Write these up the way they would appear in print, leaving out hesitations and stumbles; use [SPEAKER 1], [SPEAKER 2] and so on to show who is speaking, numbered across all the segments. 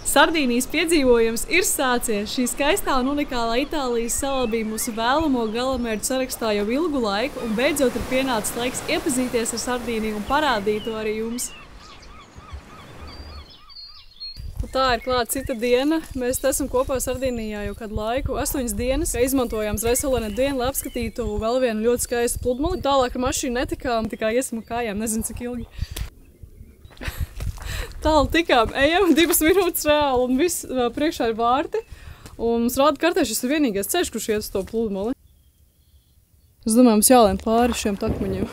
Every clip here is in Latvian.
[SPEAKER 1] Sardīnijas piedzīvojums ir sācies. Šī skaistā un unikālā Itālijas sala bija mūsu vēlamo galamērķu sarakstā jau ilgu laiku, un beidzot ir pienācis laiks iepazīties ar Sardīniju un parādīt to arī jums. Un tā ir klāta cita diena. Mēs esam kopā Sardīnijā jau kādu laiku, 8 dienas. Izmantojām Zresolene dienu, lai apskatītu vēl vienu ļoti skaistu pludmali. Tālāk ar mašīnu netikām, tikai iesim kājām, nezinu cik ilgi. Tālu tikām, ejam 2 minūtes reāli un viss priekšā ir vārti. Un mums rāda kartē šis ir vienīgais ceļš, kurš iet uz to pludmali. Es domāju, mums jālien pāri šiem takmeņiem.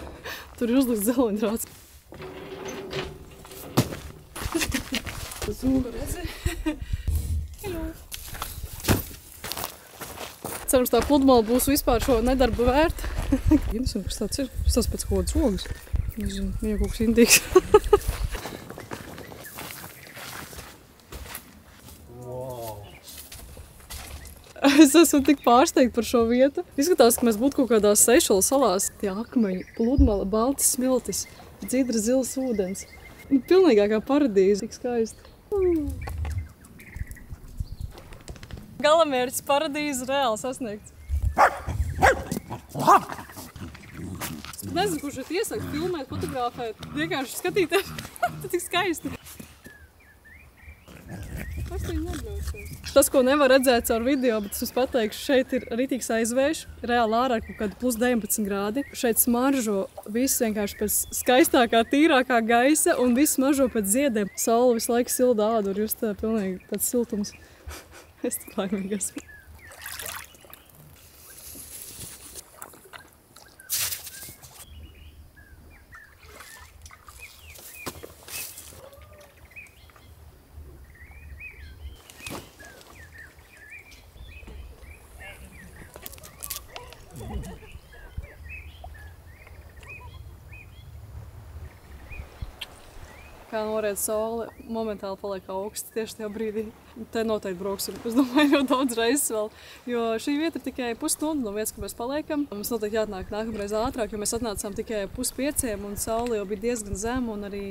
[SPEAKER 1] Tur ir uzlikts dzelveņdrāts. Tas redzi. Hello. Cerams, tā pludmala būs vispār šo nedarbu vērta. Interesanti, kas tāds ir. Tas pēc kaut kādas ogas. Nezinu, viņa kaut kas indīgs. Es esmu tik pārsteigta par šo vietu. Izskatās, ka mēs būtu kaut kādās Seišelu salās. Tie akmeņi, pludmale, balti smiltis, dzidra zils ūdens. Pilnīgākā paradīze, tik skaisti. Galamērķis paradīze reāli sasniegts. Es nezinu, kurš šeit iesaka filmēt, fotografēt, vienkārši skatīties. Tas tik skaisti. Tas, ko nevar redzēt caur video, bet es jums pateikšu, šeit ir ritīgs aizvējš, reāli ārā kaut kādi plus 19 grādi. Šeit smaržo viss vienkārši pēc skaistākā, tīrākā gaisa un viss smaržo pēc ziediem. Saule visu laiku silda ādu, un jūs tā pilnīgi pēc siltums. Es tik laimīgi esmu. Kā noriet saule, momentāli paliek augsti tieši tajā brīdī. Te noteikti brauksim, es domāju, jau daudz reizes vēl, jo šī vieta ir tikai pusstunda no vietas, kur mēs paliekam. Mums noteikti jāatnāk nākamreiz ātrāk, jo mēs atnācām tikai 4:30 un saule jau bija diezgan zema un arī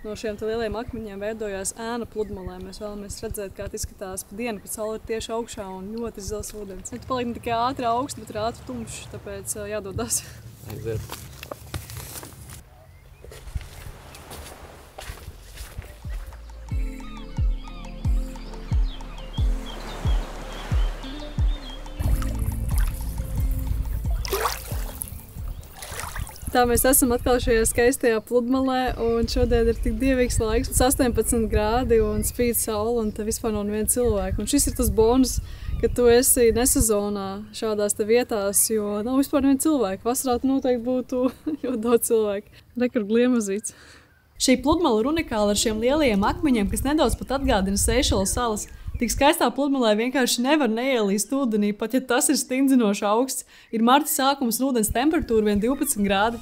[SPEAKER 1] no šiem lieliem akmeņiem veidojās ēna pludmalē. Mēs vēlamies redzēt, kā izskatās pa dienu, kad saule ir tieši augšā un ļoti zils ūdens. Tu paliek ne tikai ātri augsts, bet ir ātri tumšs, tāpēc jādodās.
[SPEAKER 2] Aiziet.
[SPEAKER 1] Tā mēs esam atkal šajā skaistajā pludmalē, un šodien ir tik dievīgs laiks, 18 grādi un spīd saule, un te vispār nav neviena cilvēka. Un šis ir tas bonus, ka tu esi nesezonā šādās te vietās, jo nav vispār neviena cilvēka. Vasarā tu noteikti būtu ļoti daudz cilvēku. Rekord gliemazīts. Šī pludmala ir unikāla ar šiem lielajiem akmeņiem, kas nedaudz pat atgādina Seišelu salas. Tik skaistā pludmalē vienkārši nevar neielīst ūdenī, pat ja tas ir stingdzinoši augsts. Ir marta sākums un ūdens temperatūra vien 12 grādi.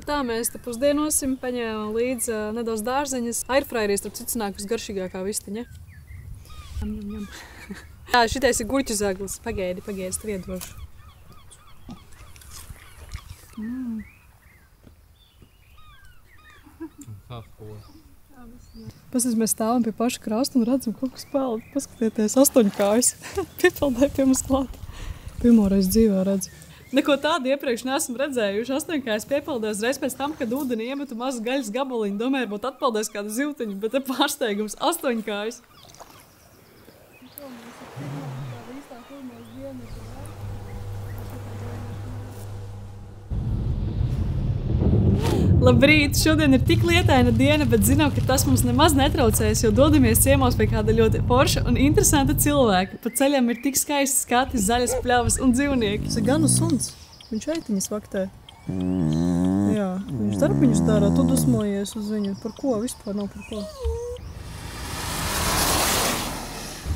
[SPEAKER 1] Tā mēs te pusdienosim, paņēmām līdzi nedaudz dārzeņas. Airfryerī starp citu nākus garšīgākā vistiņa. Jā, šitais ir gurķu zaglis. Pagaidi, es tev iedošu. Pasties, mēs stāvam pie paša krasta un redzam kaut kas peld. Paskatieties, 8 kājas. Piepeldē pie mums klāt. Pirmoreiz dzīvē redzu. Neko tādu iepriekš neesmu redzējuši. 8 kājas piepeldē uzreiz pēc tam, kad ūdeni iemetu mazu gaļas gabaliņu. Domāju, varbūt atpeldēs kādu zivtiņu, bet te pārsteigums 8 kājas. Labrīt! Šodien ir tik lietaina diena, bet zinām, ka tas mums nemaz netraucēs, jo dodamies ciemos pie kāda ļoti forša un interesanta cilvēka. Pa ceļam ir tik skaisti skati, zaļas pļavas un dzīvnieki. Tas ir ganu suns. Viņš aitiņas vaktē. Jā, viņš darbiņus dara, tu dusmojies uz viņu. Par ko? Vispār nav par ko.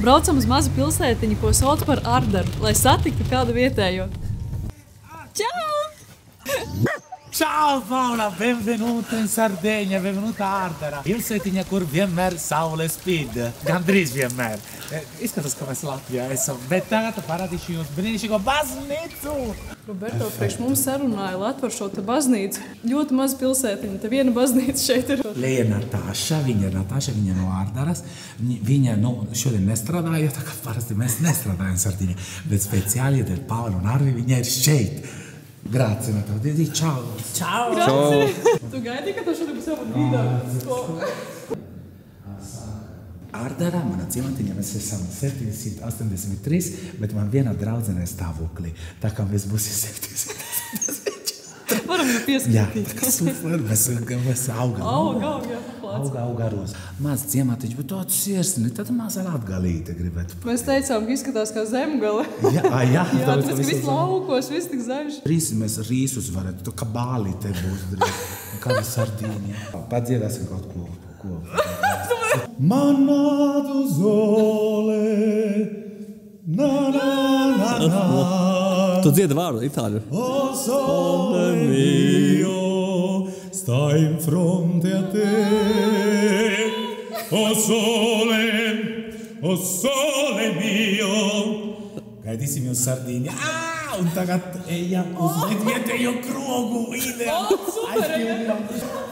[SPEAKER 1] Braucam uz mazu pilsētiņu, ko sauc par Ardaru, lai satiktu kādu vietējo. Čau!
[SPEAKER 2] Ciao Paola, benvenuta in Sardegna, benvenuta a Ardara. Jūs etiņa, kur vienmēr saule spīd. Gandrīz vienmēr. Izskatās, ka mēs Latvijā esam, bet tagad parādīšu jums brīnišķīgo baznīcu.
[SPEAKER 1] Roberto, priekš mums sarunāja Latvar šo te baznīcu. Ļoti maz pilsētiņa, te viena baznīca šeit ir.
[SPEAKER 2] Leja Natāša, viņa no Ardaras. Viņa šodien nestrādāja, tā kā parasti mēs nestrādājam Sardīņā, bet speciāli dēļ Paula un Arvi viņa ir šeit. Grazie, Natālia. Didi, ciao.
[SPEAKER 1] Ciao. Grazie. Tu gaidi, ka tu šodien būs jābūt video?
[SPEAKER 2] Ardarā, manā ciematiņā, mēs esam 783, bet man vienā draudzenē stāvoklī. Tā kā mēs būsim 783.
[SPEAKER 1] Varam jau pieskatīt.
[SPEAKER 2] Jā, tā kā super, mēs augam. Augaros. Maz ciematiņš, bet tāds sirsni, tad mazā Latgalīte gribētu.
[SPEAKER 1] Mēs teicām, ka izskatās kā zemgale.
[SPEAKER 2] Jā.
[SPEAKER 1] Tāpēc, ka viss laukos, viss tik zaļš.
[SPEAKER 2] Mēs rīsus varētu, tā kā bāli te būs drīz. Kāda Sardīņa. Padziedāsim kaut ko. Manā tu zole, na.
[SPEAKER 3] Tu dziedi vārdu itāļu.
[SPEAKER 2] O sole mio, stai in fronte a te. O sole mio. Gaidīsim jūs Sardīņā. Un tagad ejam uz vietējo krogu.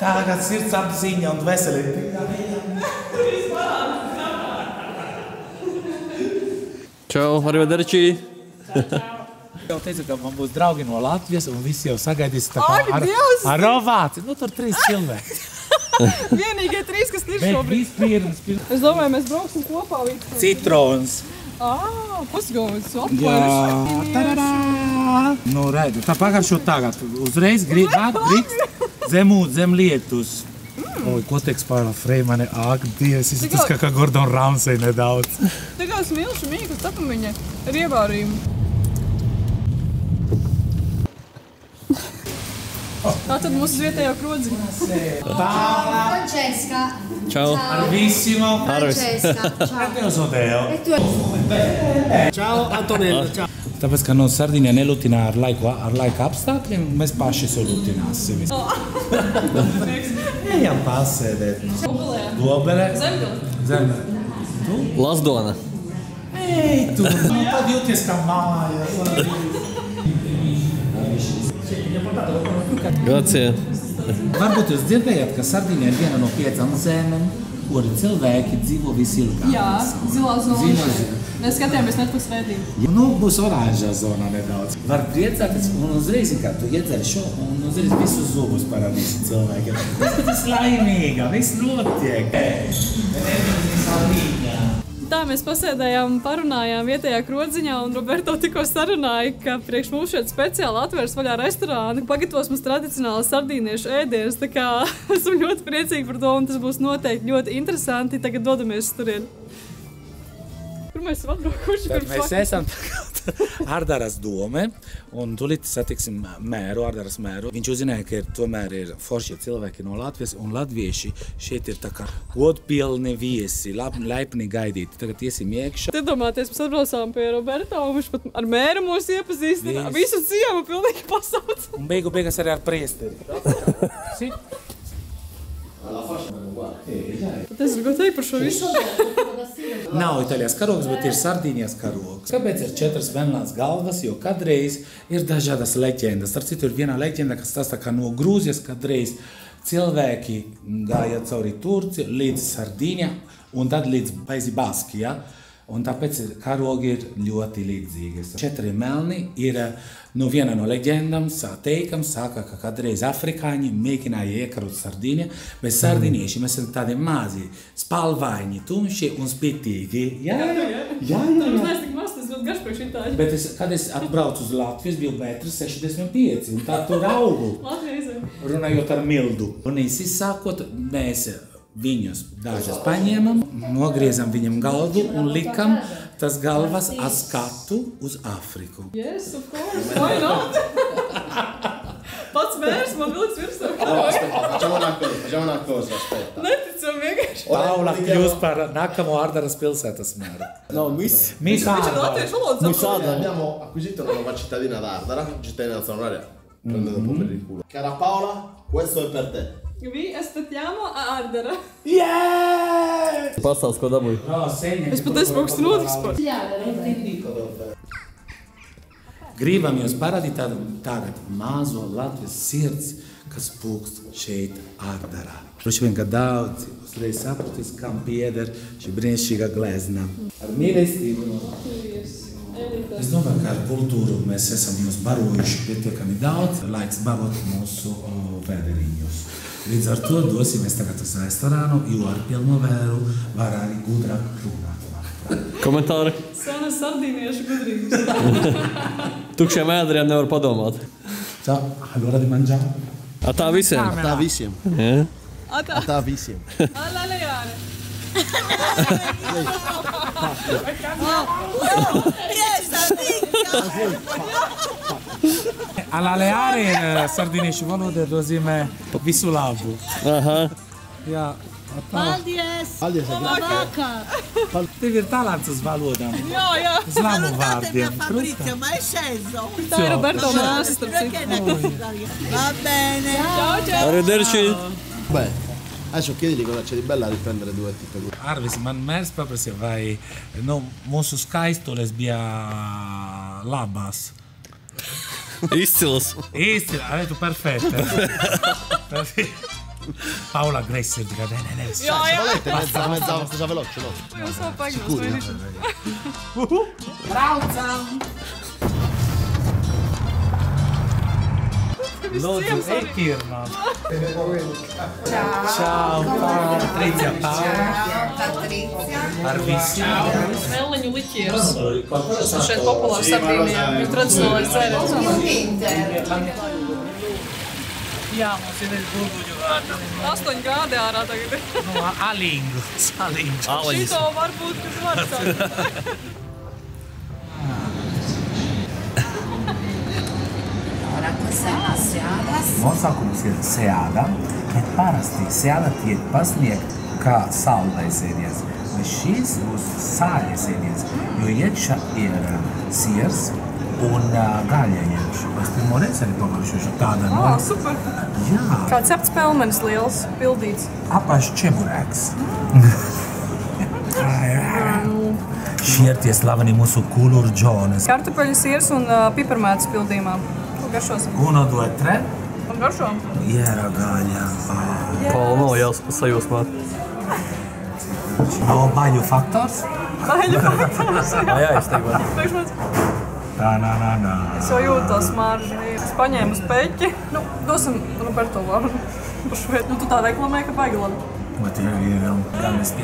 [SPEAKER 2] Tagad sirds apziņa un veselība.
[SPEAKER 3] Čau, arrivederci.
[SPEAKER 2] Jau teicu, ka man būs draugi no Latvijas un visi jau sagaidīs tā
[SPEAKER 1] Ak, Dievs!
[SPEAKER 2] ar ovāciju. Tur 3 cilvēki.
[SPEAKER 1] Vienīgie 3, kas ir šobrīd. Es domāju, mēs brauksim kopā.
[SPEAKER 2] Citrons.
[SPEAKER 1] Pusgauns,
[SPEAKER 2] Jā, tararā. Nu, redzu, tā pagaršo tagad. Uzreiz grīkst zem lietus. Oi, ko teiks Paula Freimane? Ak, Dievs, izskatās kā Gordon Ramsay nedaudz.
[SPEAKER 1] Tā kā smilšu mīklas tapamiņa ar ievārījumu. Tātad mūsu vietējā krodziņa.
[SPEAKER 2] Paola.
[SPEAKER 4] Francesca.
[SPEAKER 3] Čau.
[SPEAKER 2] Arvissimo.
[SPEAKER 4] Francesca. Ciao.
[SPEAKER 2] Te lo so Deo.
[SPEAKER 4] E tu?
[SPEAKER 5] Ciao Antonello, ciao.
[SPEAKER 2] Tāpēc, ka no Sardīņā nelutinā ar laika apstākļiem, mēs paši solutināsim. Ejam pasēdēt. Dobelē. Zemgale.
[SPEAKER 3] Lazdona.
[SPEAKER 2] Ej, tu. Tad jūties kā mājas.
[SPEAKER 3] Grazie.
[SPEAKER 2] Varbūt jūs dzirdējāt, ka Sardīņā ir viena no 5 zemēm, kuri cilvēki dzīvo visilgāk.
[SPEAKER 1] Jā, zilā zona.
[SPEAKER 2] Zilā.
[SPEAKER 1] Mēs skatījāmies Netflix raidījumu.
[SPEAKER 2] Nu, būs oranžā zonā nedaudz. Var priecāties un uzreiz, kā tu iedzeri šo, un uzreiz visus zubus parādīsi cilvēkiem. Tas laimīga, viss notiek.
[SPEAKER 1] Tā mēs pasēdējām, parunājām vietējā krodziņā, un Roberto tikko sarunāja, ka priekš mums šeit speciāli atvērs vaļā restorāni, pagatavos mums tradicionāli sardīniešu ēdienas, tā kā esmu ļoti priecīgi par to, un tas būs noteikti ļoti interesanti. Tagad dodamies turien. Kur mēs esam atbraukuši?
[SPEAKER 2] Mēs esam Ardaras dome, un tūlīt satiksim mēru, Ardaras mēru. Viņš uzzināja, ka tomēr ir forši cilvēki no Latvijas, un latvieši šeit ir tā kā godpilni viesi, laipni gaidīti. Tagad iesim iekšā.
[SPEAKER 1] Te domāties, mēs atbraucām pie Roberto, un viņš pat ar mēru mūs iepazīstina. Visu ciemu pilnīgi pasauc.
[SPEAKER 2] Un beigās arī ar priesteri.
[SPEAKER 1] Tad es gribu teikt par šo visu.
[SPEAKER 2] Nav Itālijas karogs, bet ir Sardīnijas karogs. Kāpēc ir 4 melnās galvas? Jo kadreiz ir dažādas leģendas. Ar citu ir viena leģenda, kas stāsta, ka no Grūzijas kadreiz cilvēki gāja cauri Turciju līdz Sardīņa un tad līdz Baski, ja? Un tāpēc karogi ir ļoti līdzīgi. 4 melni ir no viena no leģendām teikams, saka, ka kādreiz afrikāņi mēģināja iekarot Sardīņu, bet sardīnieši mēs esam tādi mazi, spalvaini, tumši un spitīgi. Jā.
[SPEAKER 1] Tas neesmu maz, tas ļoti garš priekš itāļi.
[SPEAKER 2] Bet kad es atbraucu uz Latvijas, biju 1,65 m, un tā tur augu, runājot ar mildu. Un īsi sākot, mēs viņus dažas paņēmām, nogriezam viņam galvu un likam tas galvas ar skatu uz Afriku.
[SPEAKER 1] Yes, of course, why not? Pats mērs man vilks virsū.
[SPEAKER 5] Facciamo una cosa, aspetta.
[SPEAKER 1] Neticam vienkārši.
[SPEAKER 2] Paula kļūst par nākamo Ardaras pilsētas mēru.
[SPEAKER 5] No, Miss
[SPEAKER 1] Viņš ir latviešu valodas
[SPEAKER 5] Sada.
[SPEAKER 1] apgādājums.
[SPEAKER 5] Abbiamo acquisito una nuova cittadina ad Ardara, cittadinanza onoraria. Prendete un po' per il culo. Cara Paola, questo è per te.
[SPEAKER 1] Vi aspettiamo a Ardara.
[SPEAKER 2] Yeah!
[SPEAKER 3] Pastāst, ko dabūji.
[SPEAKER 1] Es pat esmu augstu notiks par.
[SPEAKER 2] Gribam jūs parādīt tagad mazo Latvijas sirds, kas pūkst šeit Ārdarā. Droši vien, ka daudzi uzreiz sapratīs, kam pieder šī brīnišķīgā glezna. Ar mīlestību. Es domāju, ka ar kultūru mēs esam jūs barojuši pietiekami daudz, laiks barot mūsu vēderiņus. Līdz ar to dosimies tagad uz restorānu, jo ar pilno vēru var arī gudrāk runāt.
[SPEAKER 3] Komentāri?
[SPEAKER 1] Sana sardīniešu gudrības.
[SPEAKER 3] Tukšiem ēderiem nevar padomāt.
[SPEAKER 2] Ciao, allora di mangiare?
[SPEAKER 3] A tā visiem?
[SPEAKER 5] A tā visiem.
[SPEAKER 3] Jā.
[SPEAKER 5] A tā visiem.
[SPEAKER 1] Alaleāne.
[SPEAKER 2] Alaleāne ir sardīniešu valoda, nozīmē visu labu.
[SPEAKER 3] Aha.
[SPEAKER 2] Jā.
[SPEAKER 6] Paldies!
[SPEAKER 5] Paldies,
[SPEAKER 6] Labvakar!
[SPEAKER 2] Tev ir talants uz valodām.
[SPEAKER 1] Jā.
[SPEAKER 2] Uz labu vārdiem.
[SPEAKER 6] Fabrizio, ma è sceso!
[SPEAKER 1] Tā ir Roberto māsa, starp citu.
[SPEAKER 6] Va bene!
[SPEAKER 1] Ciao.
[SPEAKER 3] Arrivederci.
[SPEAKER 5] Beh, adesso chiedili cosa c'è di bella a riprendere due tipe così.
[SPEAKER 2] Arvis, man mērs paprasīja, vai mūsu skaistules bija labās.
[SPEAKER 3] Izcils.
[SPEAKER 2] Īsti, vai tu perfetta. Paola Grace ir tikai, ne, viss.
[SPEAKER 1] Jā.
[SPEAKER 5] Mezza veloce, no?
[SPEAKER 1] Jūs vēl pagnos mēģināt.
[SPEAKER 2] Braucam! Lūdzu, ekirmā. Čau, Patricija, Paula. Ar visiem.
[SPEAKER 1] Melliņu liķieris. Šeit populārs Sardīnijā. Ir tradicionālais dzēriens.
[SPEAKER 2] Jā, mums ir gulguļu vārdā.
[SPEAKER 1] 8 grādi ārā tagad.
[SPEAKER 2] No, alingu.
[SPEAKER 1] Šito varbūt, kas var sākt.
[SPEAKER 2] Nosaukums ir seāda, bet parasti seāda tiek pasniegt kā saldēsēdiens. Bet šīs būs sāļiesēdiens, jo iekšā ir siers un gaļieņš. Es pirmo reizi arī pavaršošu tāda no...
[SPEAKER 1] Super.
[SPEAKER 2] Jā.
[SPEAKER 1] Kāds cepts pelmenis liels, pildīts.
[SPEAKER 2] Apaš čeburēks. Šie ir tie slaveni mūsu kulurģones.
[SPEAKER 1] Kartupeļu siers un piparmētas pildījumā. Ko garšos?
[SPEAKER 2] Uno, due, tre.
[SPEAKER 1] Un garšo?
[SPEAKER 2] Jēra gaļa.
[SPEAKER 3] Paula nav sajūsmā.
[SPEAKER 2] No baļu faktors?
[SPEAKER 1] Baļu faktors.
[SPEAKER 3] Jā, izteikti.
[SPEAKER 1] Priekšmēts.
[SPEAKER 2] Tā.
[SPEAKER 1] Es jau jūtu to smaržu. Es paņēmu uz peķi. Dosim Roberto vārdu. Tu tā reklamēji, ka baigi labi.
[SPEAKER 2] Bet ir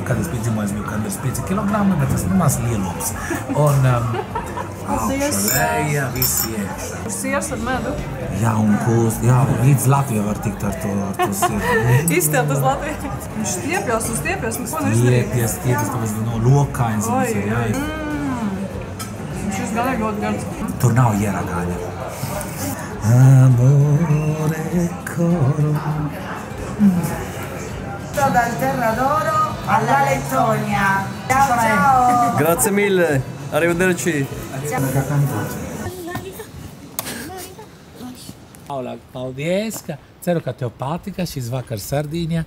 [SPEAKER 2] kad es piedzīvoju, es biju kādreiz 5 kilogrami, bet tas maz lielops. Un augšā, leja, visi iekšā.
[SPEAKER 1] Siers ar medu.
[SPEAKER 2] Jā, un kūst, jā, līdz Latvijā var tikt ar to sirdi.
[SPEAKER 1] Izstieptas Latvijā. Viņš stiepjas un stiepjas, neko neizdarīja.
[SPEAKER 2] Stiepjas, tāpēc no lokains.
[SPEAKER 1] Šis gan ir ļoti gards.
[SPEAKER 2] Tur nav jēra gaļa. Amore coro.
[SPEAKER 7] Dal Terra d'Oro alla Lettonia. Ciao.
[SPEAKER 3] Grazie mille. Arrivederci.
[SPEAKER 2] Paula, paldies, ka ceru, ka tev patika šis vakars Sardīnijā.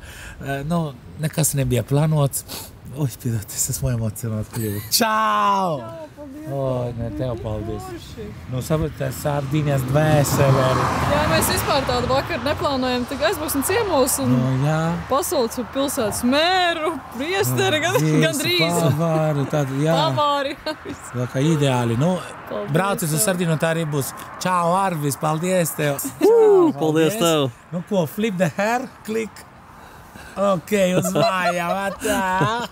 [SPEAKER 2] Nekas nebija plānots. Oi, piedod, es esmu emocionāts. Čau! Oi, ne, tev paldies. Saprati, tā Sardīnijas dvēsele.
[SPEAKER 1] Jā, mēs vispār tādu vakaru neplānojam. Tad aizbūksim ciemos un pasaucu pilsētas mēru, priesteri, gandrīz. Pavāri.
[SPEAKER 2] Tā kā ideāli. Braucis uz Sardīnu, tā arī būs. Čau, Arvis, paldies tev.
[SPEAKER 3] Paldies tev.
[SPEAKER 2] Ko, flip the hair, klik. Ok, uz mājām, tā.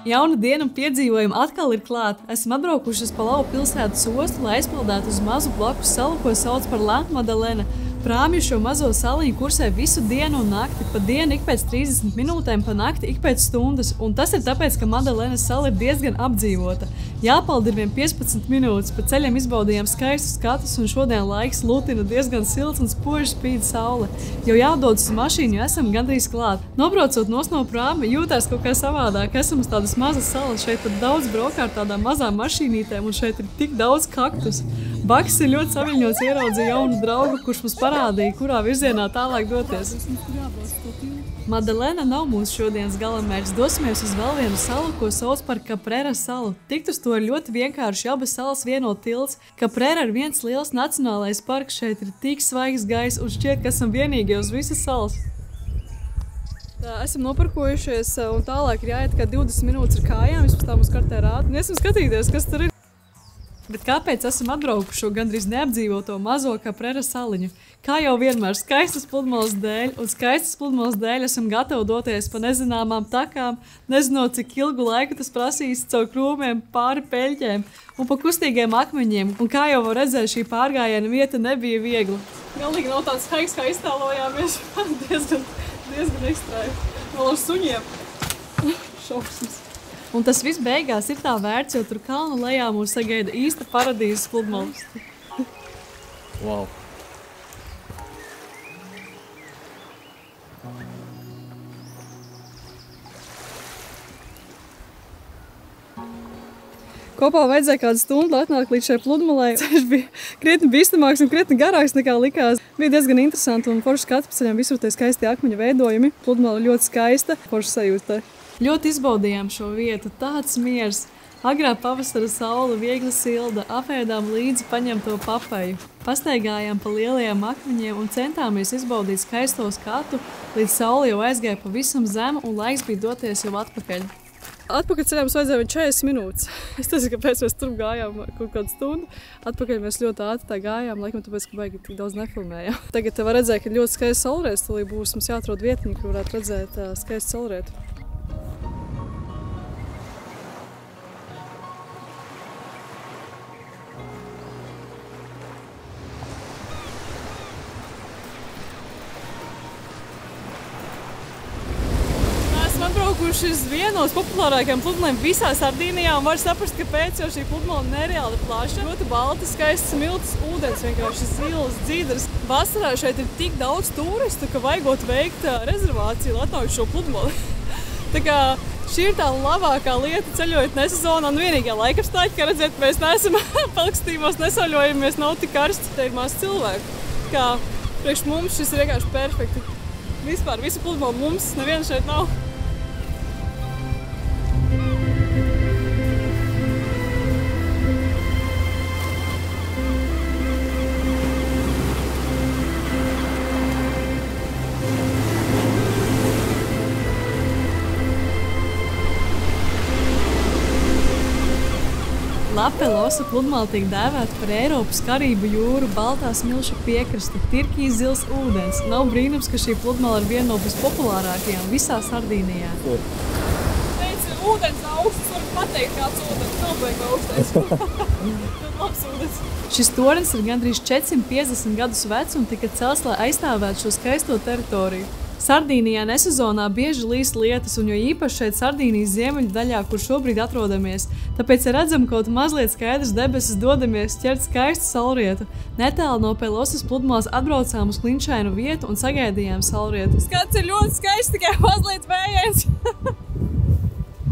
[SPEAKER 1] Jauna diena un piedzīvojumi atkal ir klāt. Esam atbraukušas pa Lavu pilsētas ostu, lai aizpildētu uz mazu blakus salu, ko sauc par La Madalena. Prāmi šo mazo saliņu kursē visu dienu un nakti, pa dienu ik pēc 30 minūtēm, pa nakti ik pēc stundas, un tas ir tāpēc, ka Madalenas sala ir diezgan apdzīvota. Jāpalda ir vien 15 minūtes, pa ceļiem izbaudījām skaistus skatus, un šodien laiks lutina diezgan silts un spoži spīd saule. Jau jādodas uz mašīnu, jo esam gandrīz klāt. Nobraucot nos no Prāmi, jūtās kaut kā savādāk. Esam uz tādas mazas salas, šeit pat daudz braukā ar tādām mazām mašīnītēm, un šeit ir tik daudz kaktus. Baksis ir ļoti saviļņots, ieraudzīja jaunu draugu, kurš mums parādīja, kurā virzienā tālāk doties. Madalena nav mūsu šodienas galamērķis. Dosimies uz vēl vienu salu, ko sauc par Caprera salu. Tikt uz to ir ļoti vienkārši, abas salas vieno tilts. Caprera ir viens liels nacionālais parks, šeit ir tik svaigs gaiss un šķiet, ka esam vienīgie uz visas salas. Tā, esam noparkojušies un tālāk ir jāiet kā 20 minūtes ar kājām, vispār tā mums kartē rāda. Esam skatīties, kas tur ir. Bet kāpēc esam atbraukuši šo gandrīz neapdzīvoto mazo Caprera saliņu? Kā jau vienmēr, skaistas pludmales dēļ, un skaistas pludmales dēļ esam gatavi doties pa nezināmām takām, nezinot, cik ilgu laiku tas prasīs caur krūmiem, pāri peļķiem un pa kustīgiem akmeņiem. Un kā jau var redzēt, šī pārgājiena vieta nebija viegla. Galīgi nav tāds haiks, kā iztēlojāmies, diezgan ekstrēmi. Vēl ar suņiem. Šausmas. Un tas viss beigās ir tā vērts, jo tur kalnu lejā mūs sagaida īsta paradīzes pludmales.
[SPEAKER 3] Wow.
[SPEAKER 1] Kopā vajadzēja kādu stundu atnākt līdz šai pludmalei. Ceļš bija krietni bīstamāks un krietni garāks nekā likās. Bija diezgan interesanti un forši skats pa ceļiem visur tie skaisti akmeņu veidojumi. Pludmale ļoti skaista, forši sajūta. Ļoti izbaudījām šo vietu, tāds miers. Agrā pavasara saule viegli silda, apēdām līdzi paņemto papeju. Pastaigājām pa lielajiem akmeņiem un centāmies izbaudīt skaisto skatu, līdz saule jau aizgāja pavisam zemu un laiks bija doties jau atpakaļ. Atpakaļ ceļā mums vajadzēja 40 minūtes. Es nezinu, kāpēc mēs tur gājām kaut kādu stundu. Atpakaļ mēs ļoti ātri tā gājām, laikam tāpēc, ka baigi tik daudz nefilmējām. Tagad var redzēt, ka ļoti skaists saulrietis, tūlīt būs mums jāatrod vietiņu, kur varētu redzēt skaistu saulrietu. Atbraukuši uz vienu no populārākajām pludmalēm visā Sardīnijā un var saprast, kāpēc, jo šī pludmale nereāli plaša. Ļoti balta, skaists, smilts ūdens, vienkārši zils, dzīdars. Vasarā šeit ir tik daudz turistu, ka vajagot veikt rezervāciju, lai atnāktu šo pludmali. Tā kā šī ir tā labākā lieta ceļojot nesezonā un vienīgā laikapstākļi, kā redzēt, mēs neesam palkstījumos, nesauļojamies, nav tik karsts, te ir maz cilvēku. Kā priekš mums šis ir vienkārši perfekti. Vispār visu pludmali mums, neviena šeit nav. La Pelosa pludmale tiek dēvēta par Eiropas Karību jūru, baltā smilšu piekrasta, tirkīs zils ūdens. Nav brīnums, ka šī pludmale ir viena no vispopulārākajām visā Sardīnijā. Teici, ūdens augsts, varat pateikt, kāds ūdens, nav baigi augstais. Labs ūdens. Šis tornis ir gandrīz 450 gadus vecs un tika celts, lai aizstāvētu šo skaisto teritoriju. Sardīnijā nesezonā bieži līst lietus, un jo īpaši šeit Sardīnijas ziemeļu daļā, kur šobrīd atrodamies. Tāpēc, ja redzam kaut mazliet skaidrs debesis, dodamies ķert skaistu saulrietu. Netālu no Pelosas pludmales atbraucām uz klinšainu vietu un sagaidījām saulrietu. Skats ir ļoti skaists, tikai mazliet vējiens.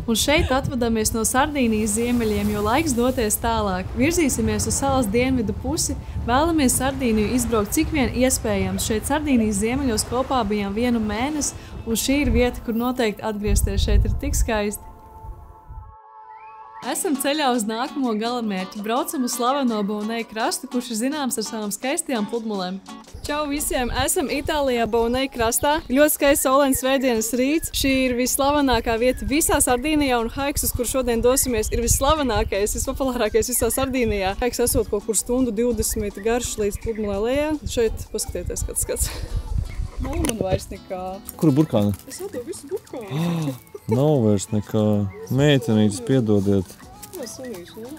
[SPEAKER 1] Un šeit atvadamies no Sardīnijas ziemeļiem, jo laiks doties tālāk. Virzīsimies uz salas dienvidu pusi, vēlamies Sardīniju izbraukt cik vien iespējams. Šeit Sardīnijas ziemeļos kopā bijām 1 mēnesi, un šī ir vieta, kur noteikti atgriezties. Šeit ir tik skaisti. Esam ceļā uz nākamo galamērķi. Braucam uz slaveno Bonei krastu, kurš ir zināms ar savām skaistajām pludmalēm. Čau visiem! Esam Itālijā Bonei krastā. Ļoti skaists saulains svētdienas rīts. Šī ir vislavenākā vieta visā Sardīnijā, un haiks, uz kur šodien dosimies, ir vislavenākais, vispopulārākais visā Sardīnijā. Haiks esot kaut kur stundu 20 garš līdz pludmalē lejā. Šeit paskatieties, kāds skats. Nav man vairs nekā.
[SPEAKER 8] Kura burkāna?
[SPEAKER 1] Es atdodu visu burkānu.
[SPEAKER 8] Nav vairs nekā. Meitenītes, piedodiet.
[SPEAKER 1] Jā, sunīši, ne?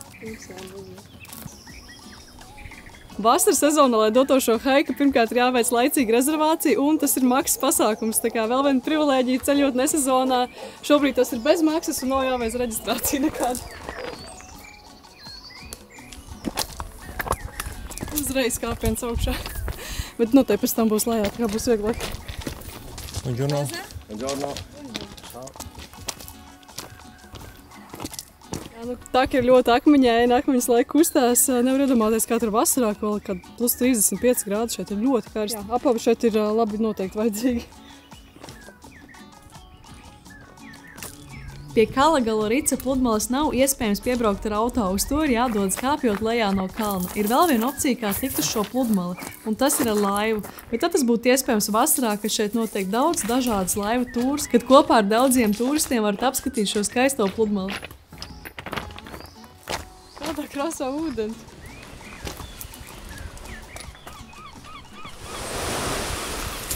[SPEAKER 1] Vasaras sezonā, lai doto šo haiku, pirmkārt ir jāveic laicīga rezervācija, un tas ir maksas pasākums. Tā kā vēl viena privilēģija ceļot nesezonā. Šobrīd tas ir bez maksas un nav jāveic reģistrācija nekāda. Uzreiz kāpiens augšā. Bet noteikti pēc tam būs lejā, tā kā būs vieglāk.
[SPEAKER 3] Buongiorno.
[SPEAKER 1] Tā kā ir ļoti akmeņaini, akmeņas laika kustās, nevar iedomāties, kā tur vasarā, kad plus 35 grādi šeit ir ļoti karsti. Apavi šeit ir labi noteikti vajadzīgi. Pie Kalagala Rica pludmales nav iespējams piebraukt ar auto, uz to ir jādodas kāpjot lejā no kalna. Ir vēl viena opcija, kā tikt uz šo pludmali, un tas ir ar laivu. Bet tad tas būtu iespējams vasarā, kad šeit notiek daudz dažādas laivu tūras, kad kopā ar daudziem turistiem varat apskatīt šo skaisto pludmali. Kādā krasā ūdens.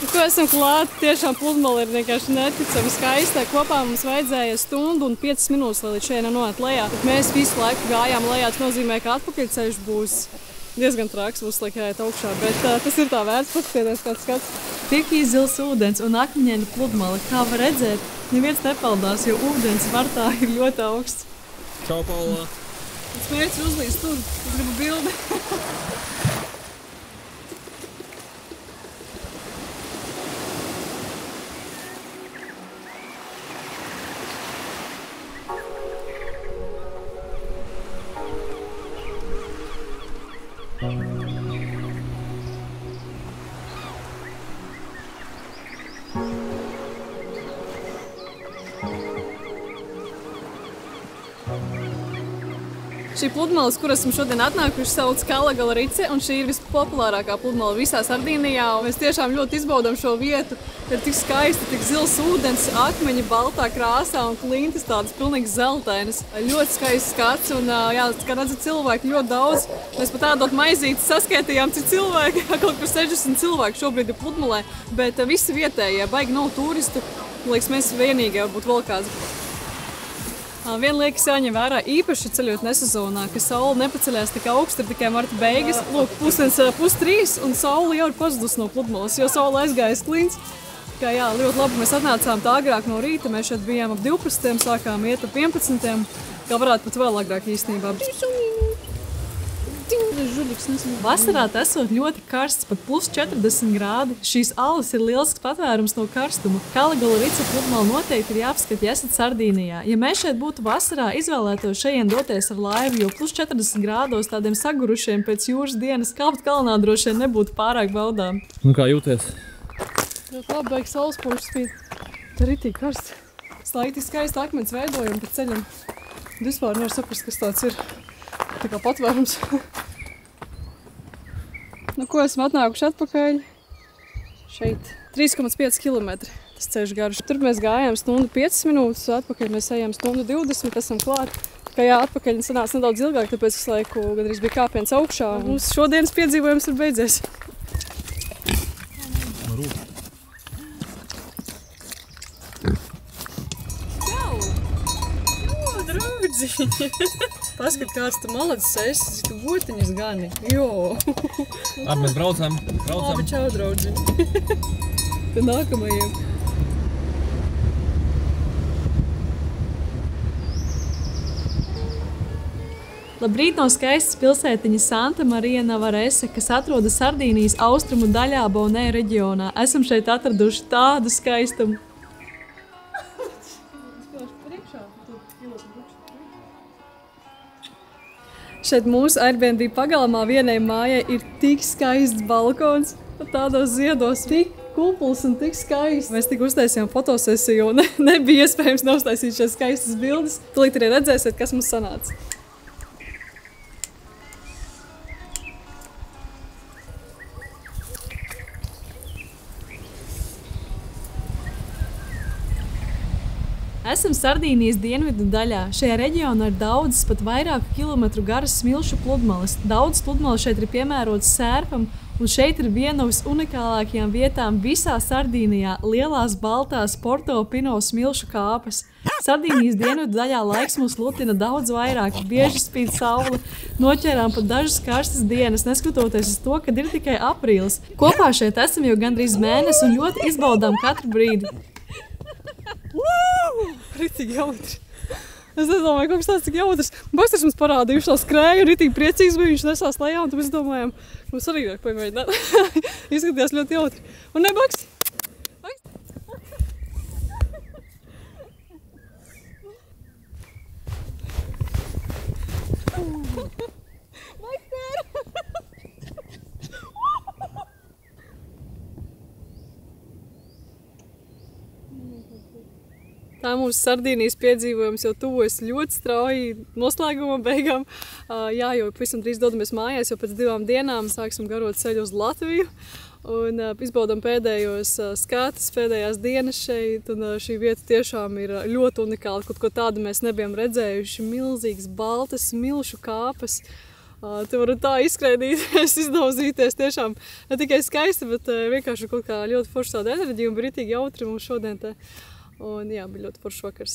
[SPEAKER 1] Ko esam klāti, tiešām pludmale ir vienkārši neticami skaista. Kopā mums vajadzēja 1 stundu un 5 minūtes, lai līdz šeit nonākt lejā. Bet mēs visu laiku gājām lejā, tas nozīmē, ka atpakaļceļš būs diezgan traks, būs liek jāiet augšā. Bet tas ir tā vērts, paskatieties kāds skats. Piekīs zils ūdens un akmeņaina pludmale. Kā var redzēt, neviens nepaldās, jo ūdens vartā ir ļoti augsts.
[SPEAKER 3] Čau, Paula!
[SPEAKER 1] Tas mērķis uzlīst tur, es gribu bildi. Šī pludmale, kur esam šodien atnākuši, sauc Kalagala Rice, un šī ir vispopulārākā pludmale visā Sardīnijā. Mēs tiešām ļoti izbaudām šo vietu. Ir tik skaisti, tik zils ūdens, akmeņi baltā krāsā un klintis tādas pilnīgi zeltainas. Ļoti skaists skats, un jā, kā redzat, cilvēki ļoti daudz. Mēs pat ēdot maizīti saskaitījām, cik cilvēki, kaut kur 60 cilvēki šobrīd ir pludmalē, bet visi vietējie, baigi nav turistu. Liekas, mēs vienīgie varbūt vēl kāds. Viena lieta, kas jāņem vērā īpaši ceļot nesezonā, ka saule nepaceļās tik augsti, ir tikai marta beigas. Lūk, 2:30 un saule jau ir pazudusi no pludmales, jo saule aizgājas klints. Kā jā, ļoti labi, mēs atnācām tā agrāk no rīta, mēs šeit bijām ap 12, sākām iet ap 11, kā varētu pat vēl agrāk īstenībā. Vasarā tas esot ļoti karsts, pat plus 40 grādi. Šīs alas ir lielisks patvērums no karstuma. Kalagala Rica pludmale noteikti ir jāapskata, ja esat Sardīnijā. Ja mēs šeit būtu vasarā, izvēlētos šeit doties ar laivu, jo plus 40 grādos tādiem sagurušiem pēc jūras dienas kāpt kalnā droši vien nebūtu pārāk baudām.
[SPEAKER 3] Nu kā jūties?
[SPEAKER 1] Ļoti labi, baigi saules poši spīd. Tā ir ritīgi karsts. Slaiti skaisti akmens veidojumi pa ceļam. Vispār nevar saprast, kas tāds ir. Tā kā patvērums. Nu, ko esam atnākuši atpakaļ? Šeit 3,5 km tas ceļš garš. Tur mēs gājām 1:05 minūtes, atpakaļ mēs ejam 1:20, esam klāt. Tā kā jā, atpakaļ sanāca nedaudz ilgāk, tāpēc es laiku gandrīz bija kāpiens augšā. Mums šodienas piedzīvojums ir beidzies. Paskat, kāds tu malacis esi, tu gotiņas gani. Jo!
[SPEAKER 3] Labi, mēs braucam.
[SPEAKER 1] Labi, čau, draudziņi. Pie nākamajiem. Labrīt no skaistas pilsētiņas Santa Marija Navarese, kas atrodas Sardīnijas austrumu daļā Bonē reģionā. Esam šeit atraduši tādu skaistumu. Šeit mūsu Airbnb pagalmā vienai mājai ir tik skaists balkons, tādos ziedos, tik kupls un tik skaists. Mēs tik uztaisījām fotosesiju un nebija iespējams neuztaisīt šeit skaistas bildes. Tūlīt arī redzēsiet, kas mums sanāca. Esam Sardīnijas dienvidu daļā. Šajā reģionā ir daudzas, pat vairāku kilometru garas smilšu pludmales. Daudz pludmales šeit ir piemērotas sērfam, Un šeit ir viena no visunikālākajām vietām visā Sardīnijā – lielās baltās Porto Pino smilšu kāpes. Sardīnijas dienvidu daļā laiks mūs lutina daudz vairāk, bieži spīd saule, noķērām pat dažas karstas dienas, neskatoties uz to, kad ir tikai aprīlis. Kopā šeit esam jau gandrīz mēnesi un ļoti izbaudām katru brīdi. Ritīgi jautri. Es nedomāju, kaut kas tāds tik jautrs. Baksters mums parādīja, viņš tā skrēja, ritīgi priecīgs bija, viņš nesās lejā, un tad mēs domājām, mums arī vajag pamēģināt. Izskatījās ļoti jautri. Un ne, Bakst? Tā mūsu Sardīnijas piedzīvojums jau tuvojas ļoti strauji noslēguma beigām. Jā, jau pavisam drīz dodamies mājās, jo pēc 2 dienām sāksim garot ceļu uz Latviju. Un izbaudam pēdējos skatus, pēdējās dienas šeit. Un šī vieta tiešām ir ļoti unikāla. Kaut ko tādu mēs nebijām redzējuši. Milzīgas baltas smilšu kāpes. Te varu tā izskraidīties, izdauzīties. Tiešām ne tikai skaisti, bet vienkārši kaut kā ļoti forša tāda enerģija un brītīgi jautri mums šodien te. Un jā, bija ļoti foršs vakars.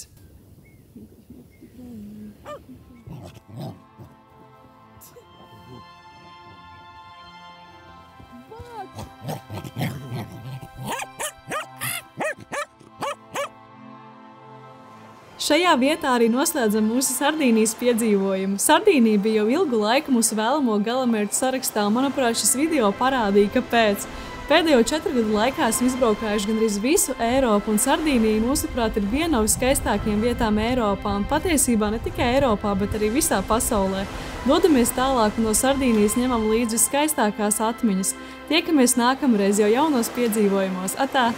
[SPEAKER 1] Šajā vietā arī noslēdzam mūsu Sardīnijas piedzīvojumu. Sardīnija bija jau ilgu laiku mūsu vēlamo galamērķu sarakstā, un manuprāt, šis video parādīja, kāpēc. Pēdējo 4 gadu laikā esam izbraukājuši gandrīz visu Eiropu, un Sardīnija, mūsuprāt, ir viena no viskaistākajām vietām Eiropā, un patiesībā ne tikai Eiropā, bet arī visā pasaulē. Dodamies tālāk un no Sardīnijas ņemam līdzi skaistākās atmiņas. Tiekamies nākamreiz jau jaunos piedzīvojumos. Atā!